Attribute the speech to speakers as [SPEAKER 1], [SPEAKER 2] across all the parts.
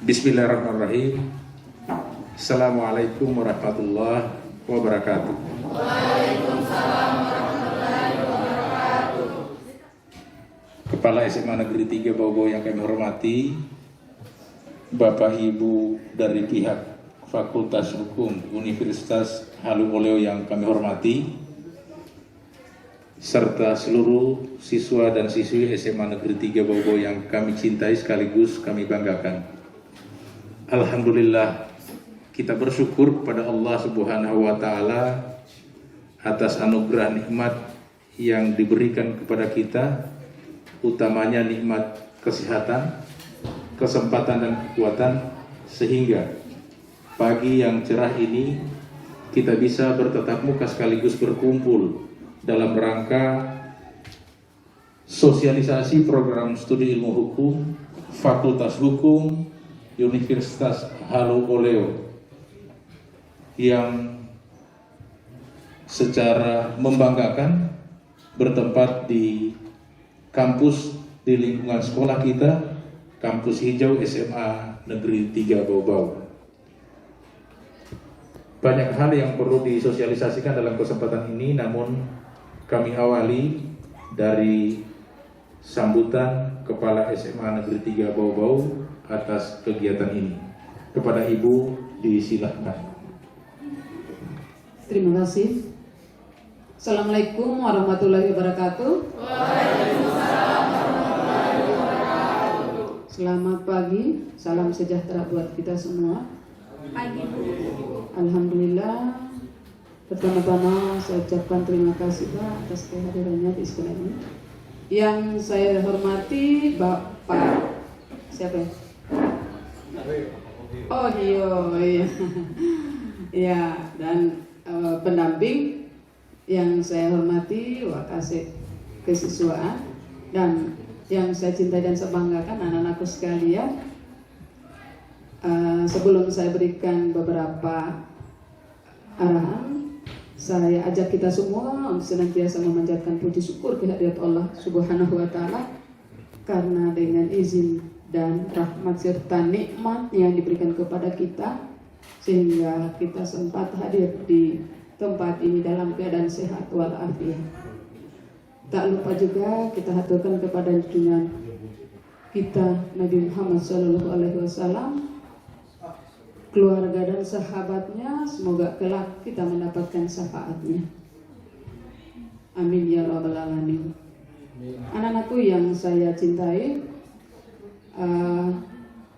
[SPEAKER 1] Bismillahirrahmanirrahim. Assalamualaikum warahmatullahi wabarakatuh.
[SPEAKER 2] Waalaikumsalam warahmatullahi wabarakatuh.
[SPEAKER 1] Kepala SMA Negeri 3 Bau-Bau yang kami hormati, Bapak Ibu dari pihak Fakultas Hukum Universitas Halu Oleo yang kami hormati, serta seluruh siswa dan siswi SMA Negeri 3 Bau-Bau yang kami cintai sekaligus kami banggakan. Alhamdulillah, kita bersyukur kepada Allah Subhanahu wa Ta'ala atas anugerah nikmat yang diberikan kepada kita, utamanya nikmat kesehatan, kesempatan dan kekuatan, sehingga pagi yang cerah ini kita bisa bertatap muka sekaligus berkumpul dalam rangka sosialisasi program studi ilmu hukum Fakultas Hukum Universitas Halu Oleo yang secara membanggakan bertempat di kampus di lingkungan sekolah kita, kampus hijau SMA Negeri 3 Bau-Bau. Banyak hal yang perlu disosialisasikan dalam kesempatan ini, namun kami awali dari sambutan Kepala SMA Negeri 3 Bau-Bau atas kegiatan ini. Kepada Ibu disilahkan.
[SPEAKER 2] Terima kasih. Assalamualaikum warahmatullahi wabarakatuh.
[SPEAKER 3] Waalaikumsalam warahmatullahi wabarakatuh.
[SPEAKER 2] Selamat pagi, salam sejahtera buat kita semua.
[SPEAKER 3] Pagi.
[SPEAKER 2] Alhamdulillah, pertama-tama saya ucapkan terima kasih Pak atas kehadirannya di sekolah ini. Yang saya hormati Bapak siapa ya? Oh iya. Ya, dan pendamping yang saya hormati Wakasek Kesiswaan, dan yang saya cintai dan saya banggakan anak-anakku sekalian. Sebelum saya berikan beberapa arahan, saya ajak kita semua untuk senantiasa memanjatkan puji syukur kehadirat Allah Subhanahu wa Ta'ala, karena dengan izin dan rahmat serta nikmat yang diberikan kepada kita, sehingga kita sempat hadir di tempat ini dalam keadaan sehat walafiat. Tak lupa juga kita haturkan kepada junjungan kita Nabi Muhammad SAW, keluarga dan sahabatnya, semoga kelak kita mendapatkan syafaatnya. Amin ya rabbal alamin. Anak-anakku yang saya cintai,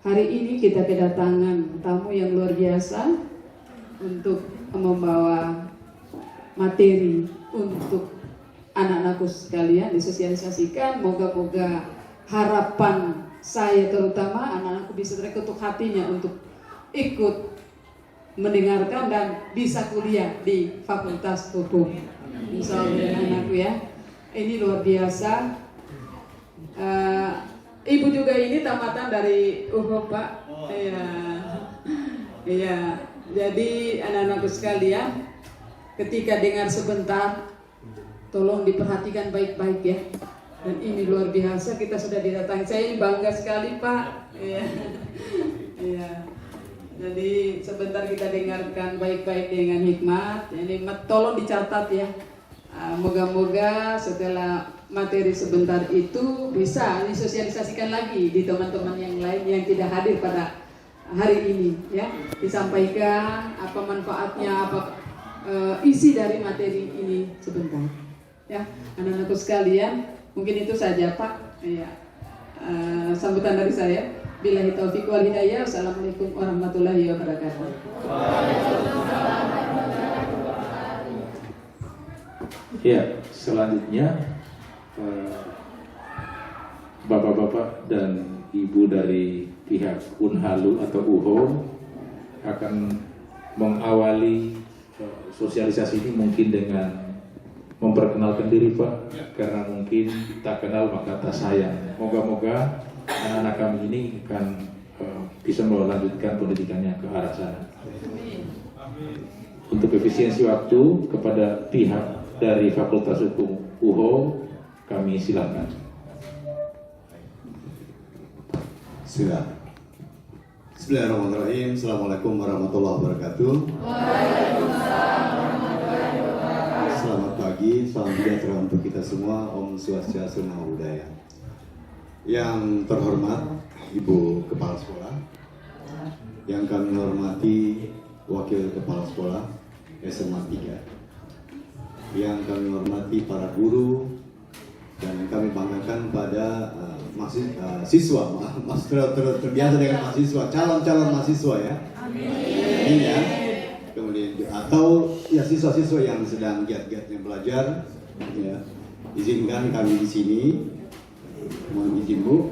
[SPEAKER 2] hari ini kita kedatangan tamu yang luar biasa untuk membawa materi untuk anak-anakku sekalian disosialisasikan. Moga-moga harapan saya terutama anak-anakku bisa terketuk hatinya untuk ikut mendengarkan dan bisa kuliah di Fakultas Hukum. Insya Allah anakku ya, ini luar biasa. Ibu juga ini tamatan dari UHUM Pak. Iya. Jadi anak-anakku sekalian, ketika dengar sebentar, tolong diperhatikan baik-baik ya. Dan ini luar biasa, kita sudah didatangi. Saya ini bangga sekali Pak. Iya. Jadi sebentar kita dengarkan baik-baik dengan hikmat. Ini tolong dicatat ya. Moga-moga setelah materi sebentar itu bisa disosialisasikan lagi di teman-teman yang lain yang tidak hadir pada hari ini ya. Disampaikan apa manfaatnya, apa isi dari materi ini sebentar ya. Anak-anakku sekalian, mungkin itu saja Pak ya, sambutan dari saya. Billahi taufiq wal hidayah. Assalamualaikum warahmatullahi wabarakatuh.
[SPEAKER 1] Ya, selanjutnya bapak-bapak dan ibu dari pihak Unhalu atau UHO akan mengawali sosialisasi ini mungkin dengan memperkenalkan diri Pak, karena mungkin tak kenal maka tak sayang. Moga-moga anak-anak kami ini akan bisa melanjutkan pendidikannya ke arah sana. Untuk efisiensi waktu, kepada pihak dari Fakultas Hukum UHO kami silakan.
[SPEAKER 4] Silakan. Bismillahirrahmanirrahim. Assalamualaikum warahmatullahi wabarakatuh. Selamat pagi, salam sejahtera untuk kita semua. Om Swastiastu, Namo Buddhaya. Yang terhormat Ibu Kepala Sekolah, yang kami hormati Wakil Kepala Sekolah SMA 3, yang kami hormati para guru, dan yang kami banggakan pada siswa, terbiasa dengan mahasiswa, calon mahasiswa ya. Amin ya. Kemudian atau ya siswa-siswa yang sedang giat-giatnya belajar, ya. Izinkan kami di sini, mohon izin Bu,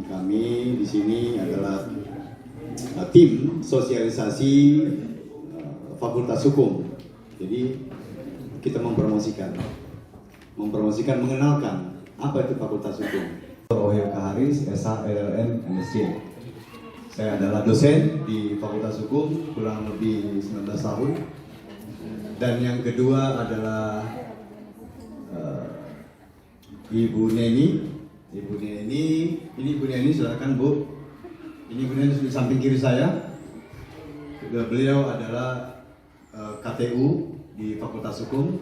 [SPEAKER 4] kami di sini adalah tim sosialisasi Fakultas Hukum. Jadi kita mempromosikan, mengenalkan apa itu Fakultas Hukum. Ohio Kaharis, SH, LLM, MSc. Saya adalah dosen di Fakultas Hukum kurang lebih 19 tahun. Dan yang kedua adalah Ibu Neni. Ibu Neni, ini Ibu Neni, silakan Bu. Ini Ibu Neni di samping kiri saya. Beliau adalah KTU di Fakultas Hukum.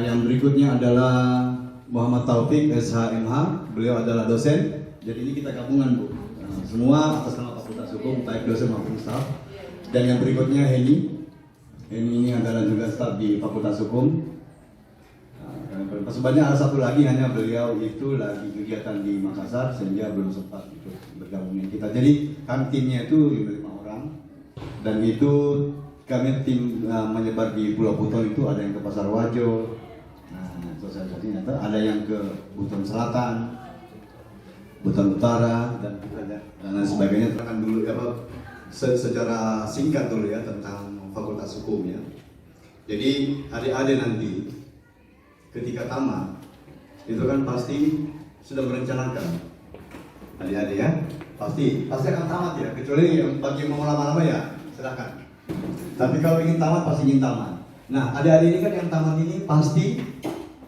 [SPEAKER 4] Yang berikutnya adalah Muhammad Taufik, SHMH. Beliau adalah dosen. Jadi ini kita gabungan Bu. Semua atas nama Fakultas Hukum, baik dosen maupun staf. Dan yang berikutnya Heni. Heni ini adalah juga staf di Fakultas Hukum. Sebenarnya ada satu lagi, hanya beliau itu lagi kegiatan di Makassar sehingga belum sempat ikut bergabung dengan kita. Jadi kami timnya itu 5 orang, dan itu kami tim menyebar di Pulau Buton, itu ada yang ke Pasar Wajo, sosialisasinya ada yang ke Buton Selatan, Buton Utara, dan lain sebagainya. Terangkan dulu ya Pak, secara singkat dulu ya tentang Fakultas Hukum ya. Jadi adik-adik nanti ketika tamat itu kan pasti sudah merencanakan, adik-adik ya, pasti akan tamat ya, kecuali yang bagi yang mau lama-lama ya silakan. Tapi kalau ingin tamat pasti ingin tamat. Nah, adik-adik ini kan yang tamat ini pasti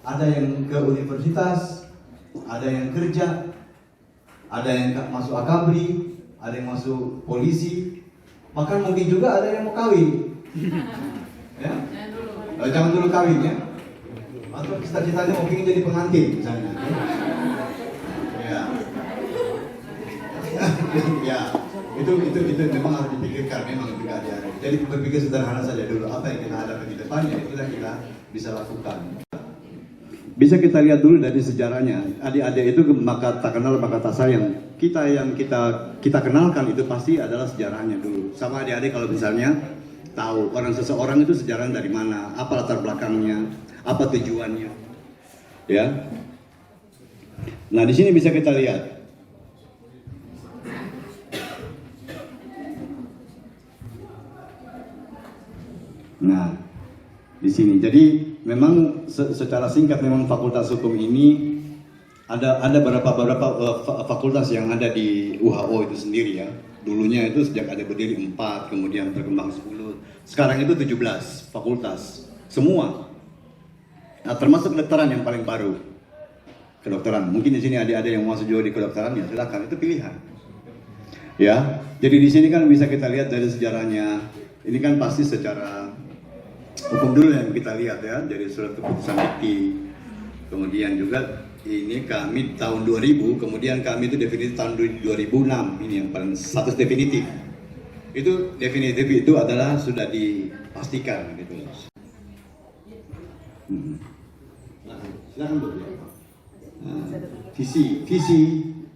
[SPEAKER 4] ada yang ke universitas, ada yang kerja, ada yang masuk akabri, ada yang masuk polisi, bahkan mungkin juga ada yang mau kawin. Ya, jangan dulu kawin ya. Atau cita-citanya mau ingin jadi pengantin misalnya. Ya. Ya, itu memang harus dipikirkan, memang juga ada. Jadi berpikir sederhana saja dulu, apa yang kita hadapi di depannya itulah kita bisa lakukan. Bisa kita lihat dulu dari sejarahnya. Adik-adik itu maka tak kenal maka tak sayang. Kita yang kita kenalkan itu pasti adalah sejarahnya dulu. Sama adik-adik kalau misalnya tahu orang seseorang itu sejarah dari mana, apa latar belakangnya, apa tujuannya, ya. Nah di sini bisa kita lihat. Nah di sini, jadi memang secara singkat memang Fakultas Hukum ini ada beberapa fakultas yang ada di UHO itu sendiri ya. Dulunya itu sejak ada berdiri 4, kemudian berkembang 10, sekarang itu 17 fakultas semua. Nah, termasuk kedokteran yang paling baru. Kedokteran, mungkin di sini ada yang mau masuk juga di kedokteran ya silakan, itu pilihan. Ya, jadi di sini kan bisa kita lihat dari sejarahnya. Ini kan pasti secara hukum dulu yang kita lihat ya, dari surat keputusan dikti. Kemudian juga ini kami tahun 2000, kemudian kami itu definitif tahun 2006. Ini yang paling status definitif. Itu definitif itu adalah sudah dipastikan gitu. Silakan Bu. Visi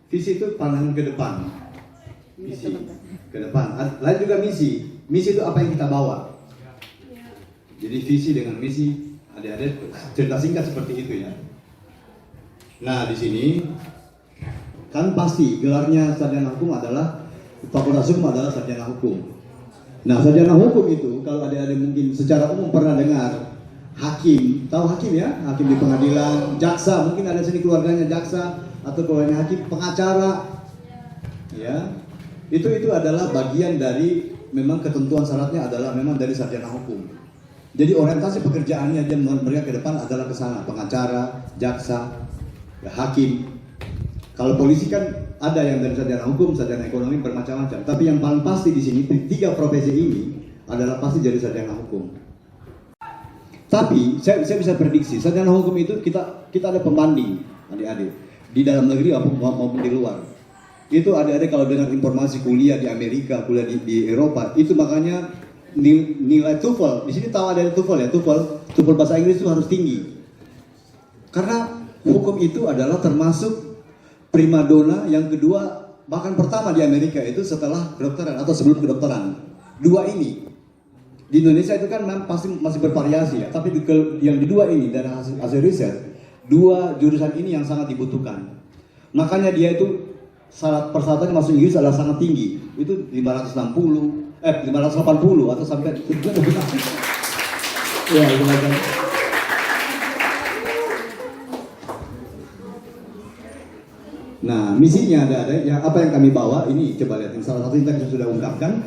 [SPEAKER 4] Visi itu pandangan ke depan. Visi ke depan. Lain juga misi. Misi itu apa yang kita bawa. Jadi visi dengan misi, adik-adik cerita singkat seperti itu ya. Nah di sini kan pasti gelarnya sarjana hukum adalah Fakultas Hukum adalah sarjana hukum. Nah sarjana hukum itu kalau adik-adik mungkin secara umum pernah dengar hakim, tahu hakim ya? Hakim di pengadilan, jaksa, mungkin ada sini keluarganya jaksa atau keluarganya hakim, pengacara, ya. Itu adalah bagian dari memang ketentuan syaratnya adalah memang dari sarjana hukum. Jadi orientasi pekerjaannya dia mereka ke depan adalah ke sana, pengacara, jaksa, ya, hakim. Kalau polisi kan ada yang dari sarjana hukum, sarjana ekonomi bermacam-macam. Tapi yang paling pasti di sini tiga profesi ini adalah pasti jadi sarjana hukum. Tapi saya bisa prediksi sarjana hukum itu kita ada pembanding adik-adik di dalam negeri maupun di luar. Itu adik-adik kalau dengar informasi kuliah di Amerika, kuliah di Eropa, itu makanya nilai TOEFL. Di sini tahu ada TOEFL ya, TOEFL bahasa Inggris itu harus tinggi. Karena hukum itu adalah termasuk primadona yang kedua, bahkan pertama di Amerika itu setelah kedokteran atau sebelum kedokteran. Dua ini. Di Indonesia itu kan pasti masih bervariasi ya, tapi yang di dua ini dari hasil riset, dua jurusan ini yang sangat dibutuhkan. Makanya dia itu persyaratan masuk Inggris adalah sangat tinggi. Itu 580 atau sampai ya, nah, misinya ada yang apa yang kami bawa ini coba lihat. Salah satu yang tadi saya sudah ungkapkan.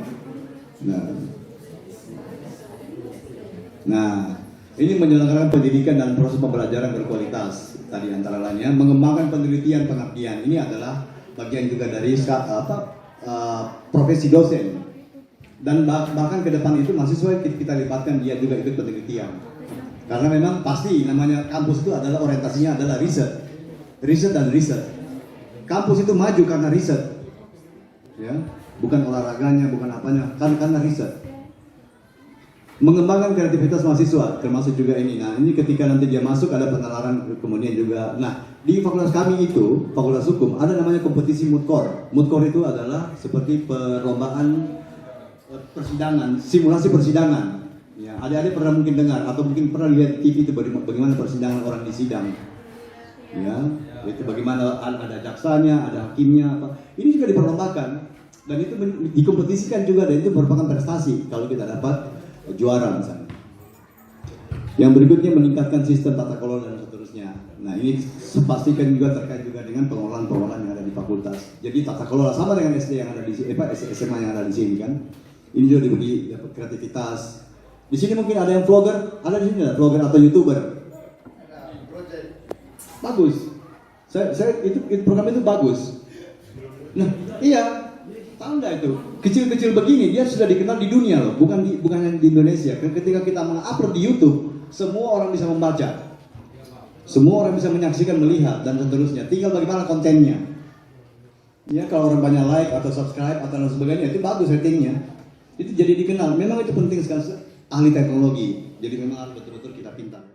[SPEAKER 4] Nah, ini menyelenggarakan pendidikan dan proses pembelajaran berkualitas. Tadi antara lainnya mengembangkan penelitian pengabdian. Ini adalah bagian juga dari profesi dosen. Dan bahkan ke depan itu mahasiswa kita libatkan dia juga ikut penelitian. Karena memang pasti namanya kampus itu adalah orientasinya adalah riset dan riset. Kampus itu maju karena riset, ya, bukan olahraganya, bukan apanya, karena riset. Mengembangkan kreativitas mahasiswa, termasuk juga ini. Nah, ini ketika nanti dia masuk ada penalaran, kemudian juga. Nah, di fakultas kami itu, Fakultas Hukum, ada namanya kompetisi Mudkor. Mudkor itu adalah seperti perlombaan persidangan, simulasi persidangan. Ya, adik-adik pernah mungkin dengar atau mungkin pernah lihat TV itu bagaimana persidangan orang di sidang. Ya, itu bagaimana ada jaksanya, ada hakimnya, apa. Ini juga diperlombakan dan itu dikompetisikan juga dan itu merupakan prestasi kalau kita dapat juara misalnya. Yang berikutnya meningkatkan sistem tata kelola dan seterusnya. Nah, ini pastikan juga terkait juga dengan pengelolaan yang ada di fakultas. Jadi tata kelola sama dengan SD yang ada di sini, SMA yang ada di sini kan. Ini juga diberi kreativitas. Di sini mungkin ada yang vlogger, ada di sini ada vlogger atau YouTuber. Bagus. Saya itu program itu bagus. Nah, iya. Tahu nggak itu? Kecil-kecil begini dia sudah dikenal di dunia loh, bukan hanya di Indonesia. Ketika kita mengupload di YouTube, semua orang bisa membaca. Semua orang bisa menyaksikan, melihat dan seterusnya. Tinggal bagaimana kontennya. Ya, kalau orang banyak like atau subscribe atau sebagainya itu bagus ratingnya. Itu jadi dikenal. Memang itu penting sekali ahli teknologi. Jadi memang harus betul-betul kita pintar.